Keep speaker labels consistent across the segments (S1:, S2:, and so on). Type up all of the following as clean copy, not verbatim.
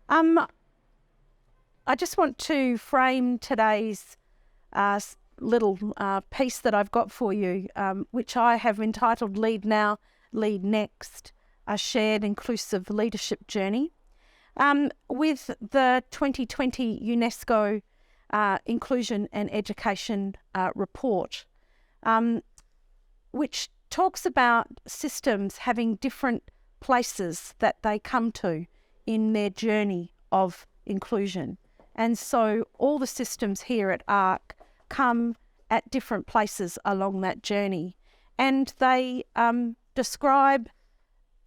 S1: I just want to frame today's little piece that I've got for you, which I have entitled Lead Now, Lead Next, a Shared Inclusive Leadership Journey, with the 2020 UNESCO Inclusion and Education report, which talks about systems having different places that they come to in their journey of inclusion. And so all the systems here at ARC come at different places along that journey. And they describe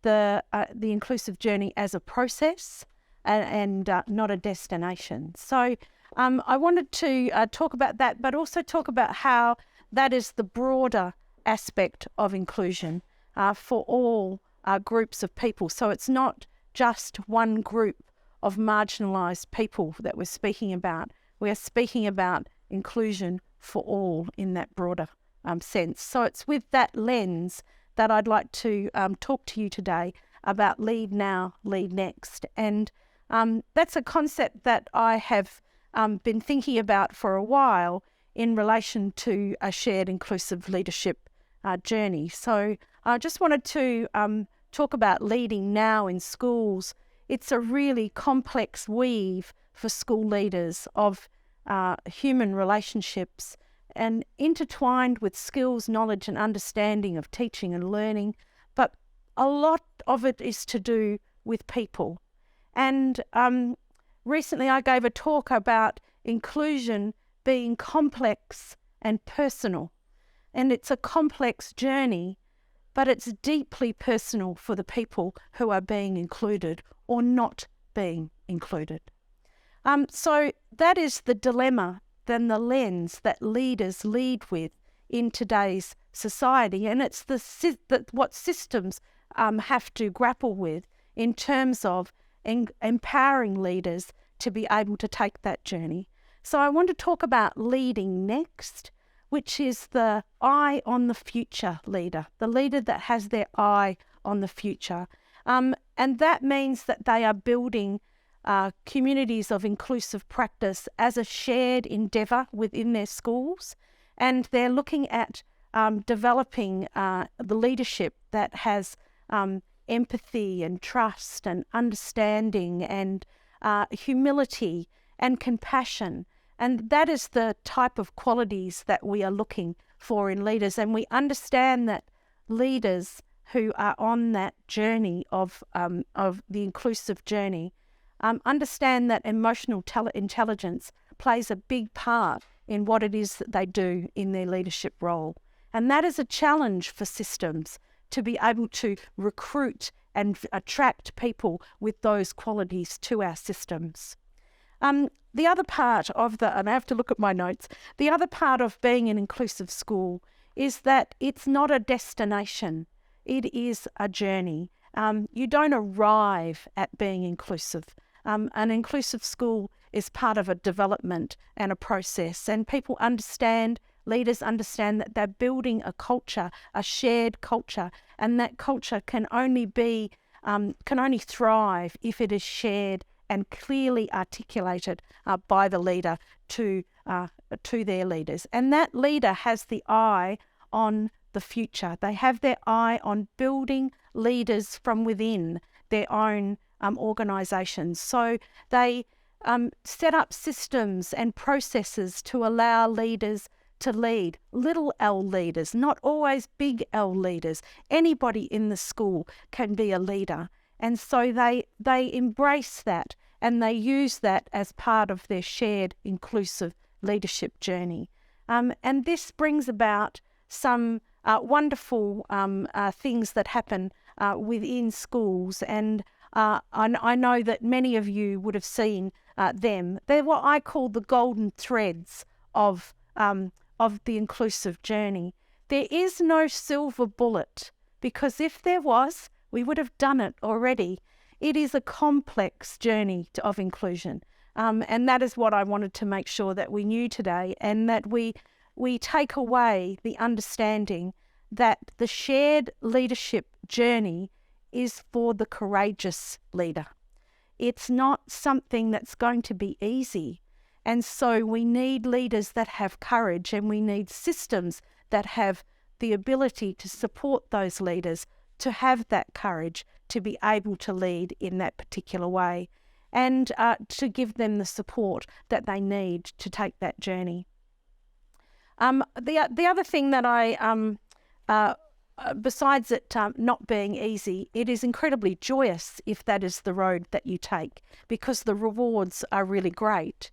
S1: the inclusive journey as a process and not a destination. So I wanted to talk about that, but also talk about how that is the broader aspect of inclusion for all groups of people. So it's not just one group of marginalised people that we're speaking about. We are speaking about inclusion for all in that broader sense. So it's with that lens that I'd like to talk to you today about Lead Now, Lead Next. And that's a concept that I have been thinking about for a while in relation to a shared inclusive leadership journey. So I just wanted to talk about leading now in schools. It's a really complex weave for school leaders of human relationships and intertwined with skills, knowledge and understanding of teaching and learning. But a lot of it is to do with people. And recently I gave a talk about inclusion being complex and personal. And it's a complex journey, but it's deeply personal for the people who are being included or not being included. So that is the dilemma, then the lens that leaders lead with in today's society. And it's what systems have to grapple with in terms of empowering leaders to be able to take that journey. So I want to talk about leading next, which is the eye on the future leader, the leader that has their eye on the future. And that means that they are building communities of inclusive practice as a shared endeavour within their schools. And they're looking at developing the leadership that has empathy and trust and understanding and humility and compassion. And that is the type of qualities that we are looking for in leaders. And we understand that leaders who are on that journey of the inclusive journey understand that emotional intelligence plays a big part in what it is that they do in their leadership role. And that is a challenge for systems to be able to recruit and attract people with those qualities to our systems. The other part of and I have to look at my notes, the other part of being an inclusive school is that it's not a destination, it is a journey. You don't arrive at being inclusive. An inclusive school is part of a development and a process, and people understand, leaders understand that they're building a culture, a shared culture, and that culture can only thrive if it is shared and clearly articulated by the leader to their leaders. And that leader has the eye on the future. They have their eye on building leaders from within their own organisations. So they set up systems and processes to allow leaders to lead, little L leaders, not always big L leaders. Anybody in the school can be a leader. And so they embrace that and they use that as part of their shared inclusive leadership journey. And this brings about some wonderful things that happen within schools. And I know that many of you would have seen them. They're what I call the golden threads of the inclusive journey. There is no silver bullet, because if there was, we would have done it already. It is a complex journey of inclusion. And that is what I wanted to make sure that we knew today, and that we take away the understanding that the shared leadership journey is for the courageous leader. it's not something that's going to be easy. And so we need leaders that have courage, and we need systems that have the ability to support those leaders to have that courage to be able to lead in that particular way, and to give them the support that they need to take that journey. The other thing that besides it not being easy, it is incredibly joyous if that is the road that you take, because the rewards are really great.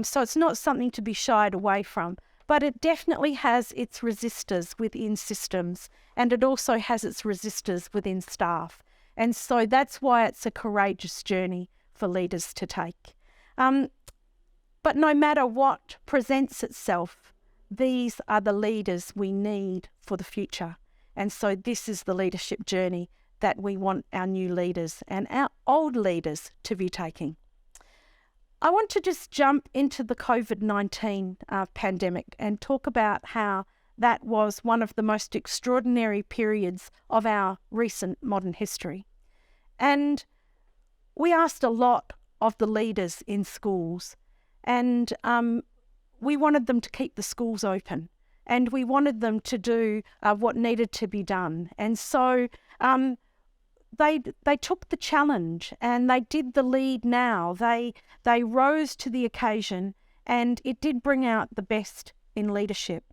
S1: So it's not something to be shied away from, but it definitely has its resistors within systems, and it also has its resistors within staff. And so that's why it's a courageous journey for leaders to take. But no matter what presents itself, these are the leaders we need for the future. And so this is the leadership journey that we want our new leaders and our old leaders to be taking. I want to just jump into the COVID-19 pandemic and talk about how that was one of the most extraordinary periods of our recent modern history. And we asked a lot of the leaders in schools, and we wanted them to keep the schools open, and we wanted them to do what needed to be done. And so they took the challenge, and they did the lead now. They rose to the occasion, and it did bring out the best in leadership.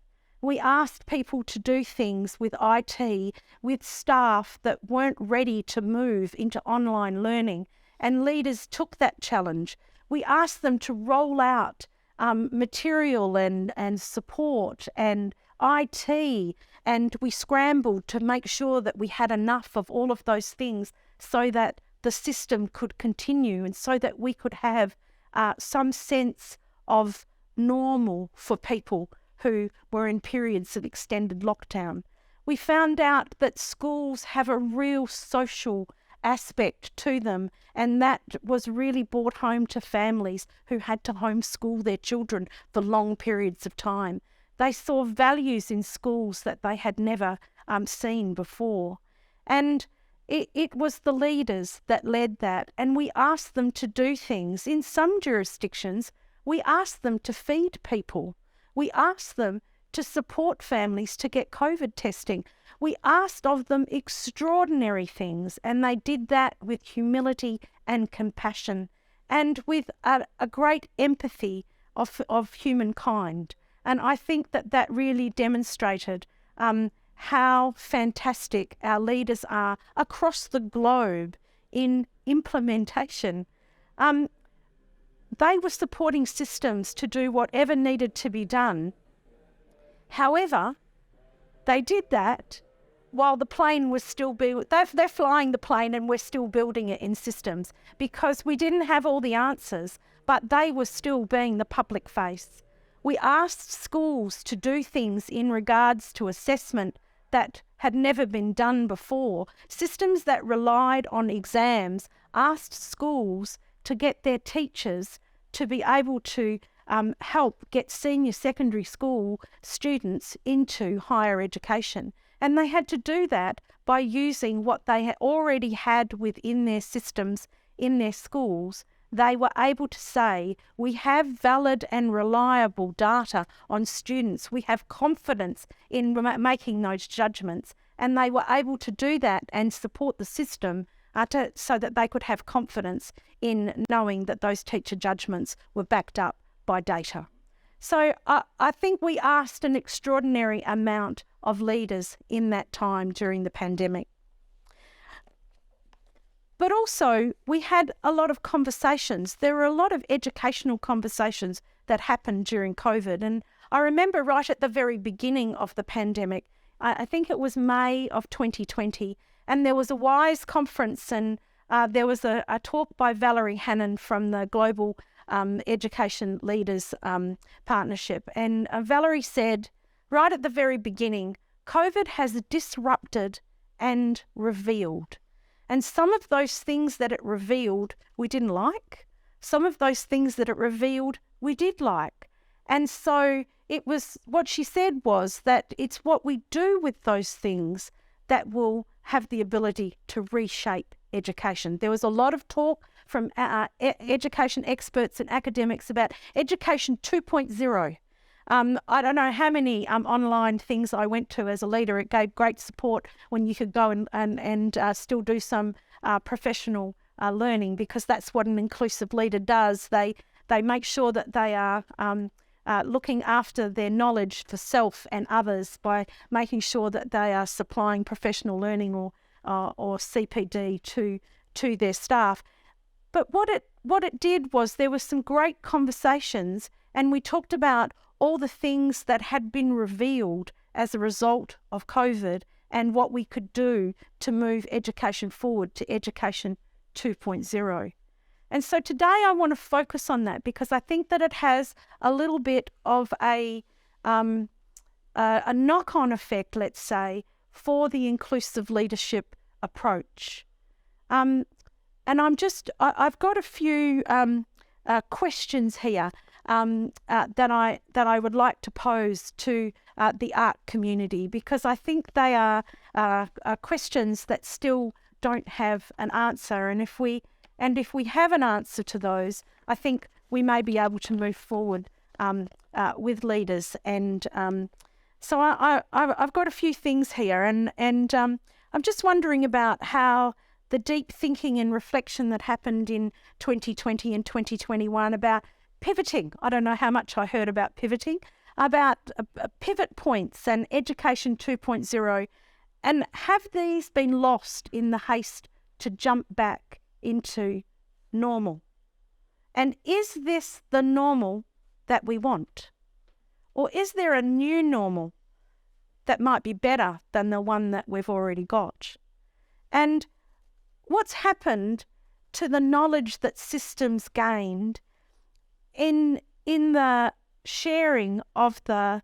S1: We asked people to do things with IT, with staff that weren't ready to move into online learning, and leaders took that challenge. We asked them to roll out material and support and IT, and we scrambled to make sure that we had enough of all of those things so that the system could continue, and so that we could have some sense of normal for people who were in periods of extended lockdown. We found out that schools have a real social aspect to them, and that was really brought home to families who had to homeschool their children for long periods of time. They saw values in schools that they had never seen before. And it was the leaders that led that, and we asked them to do things. In some jurisdictions, we asked them to feed people. We asked them to support families to get COVID testing. We asked of them extraordinary things, and they did that with humility and compassion, and with a great empathy of humankind. And I think that really demonstrated how fantastic our leaders are across the globe in implementation. They were supporting systems to do whatever needed to be done. However, they did that while the plane was still they're flying the plane, and we're still building it in systems, because we didn't have all the answers, but they were still being the public face. We asked schools to do things in regards to assessment that had never been done before. Systems that relied on exams asked schools to get their teachers to be able to help get senior secondary school students into higher education. And they had to do that by using what they already had within their systems in their schools. They were able to say, we have valid and reliable data on students. We have confidence in making those judgments. And they were able to do that and support the system so that they could have confidence in knowing that those teacher judgments were backed up by data. So I think we asked an extraordinary amount of leaders in that time during the pandemic. But also, we had a lot of conversations. There were a lot of educational conversations that happened during COVID. And I remember right at the very beginning of the pandemic, I think it was May of 2020, and there was a WISE conference, and there was a talk by Valerie Hannon from the Global Education Leaders Partnership. And Valerie said, right at the very beginning, COVID has disrupted and revealed. And some of those things that it revealed, we didn't like. Some of those things that it revealed, we did like. And so what she said was that it's what we do with those things that will have the ability to reshape education. There was a lot of talk from education experts and academics about education 2.0. I don't know how many online things I went to as a leader. It gave great support when you could go and still do some professional learning, because that's what an inclusive leader does. They make sure that they are looking after their knowledge for self and others by making sure that they are supplying professional learning or CPD to their staff. But what it did was there were some great conversations, and we talked about all the things that had been revealed as a result of COVID and what we could do to move education forward to education 2.0. And so today I want to focus on that, because I think that it has a little bit of a knock-on effect, let's say, for the inclusive leadership approach. And I've got a few questions here that I would like to pose to the art community, because I think they are questions that still don't have an answer. And if we have an answer to those, I think we may be able to move forward with leaders. And so I've got a few things here, and I'm just wondering about how the deep thinking and reflection that happened in 2020 and 2021 about pivoting. I don't know how much I heard about pivoting, about pivot points and education 2.0, and have these been lost in the haste to jump back into normal? And is this the normal that we want? Or is there a new normal that might be better than the one that we've already got? And what's happened to the knowledge that systems gained in the sharing of the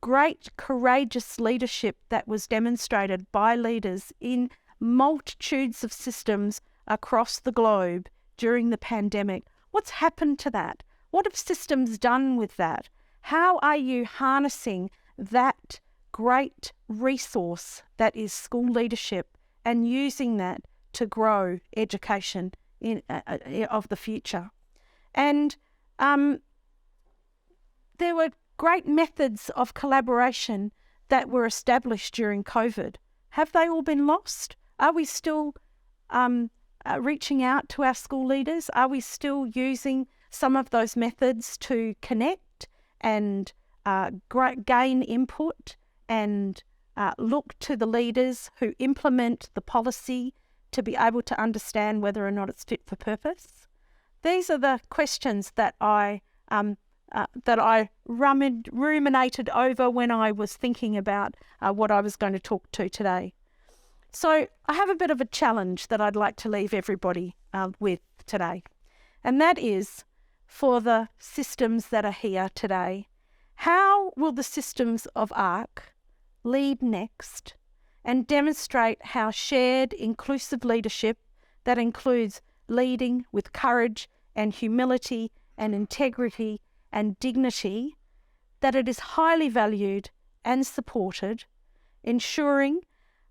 S1: great courageous leadership that was demonstrated by leaders in multitudes of systems across the globe during the pandemic? What's happened to that? What have systems done with that? How are you harnessing that great resource that is school leadership and using that to grow education of the future? And there were great methods of collaboration that were established during COVID. Have they all been lost? Are we still reaching out to our school leaders? Are we still using some of those methods to connect and gain input and look to the leaders who implement the policy to be able to understand whether or not it's fit for purpose? These are the questions that I ruminated over when I was thinking about what I was going to talk to today. So I have a bit of a challenge that I'd like to leave everybody with today. And that is, for the systems that are here today, how will the systems of ARC lead next and demonstrate how shared inclusive leadership that includes leading with courage and humility and integrity and dignity, that it is highly valued and supported, ensuring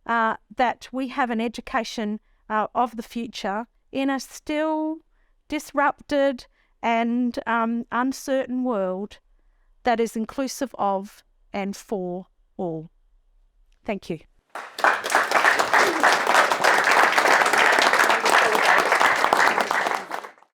S1: that we have an education of the future in a still disrupted and uncertain world that is inclusive of and for all. Thank you.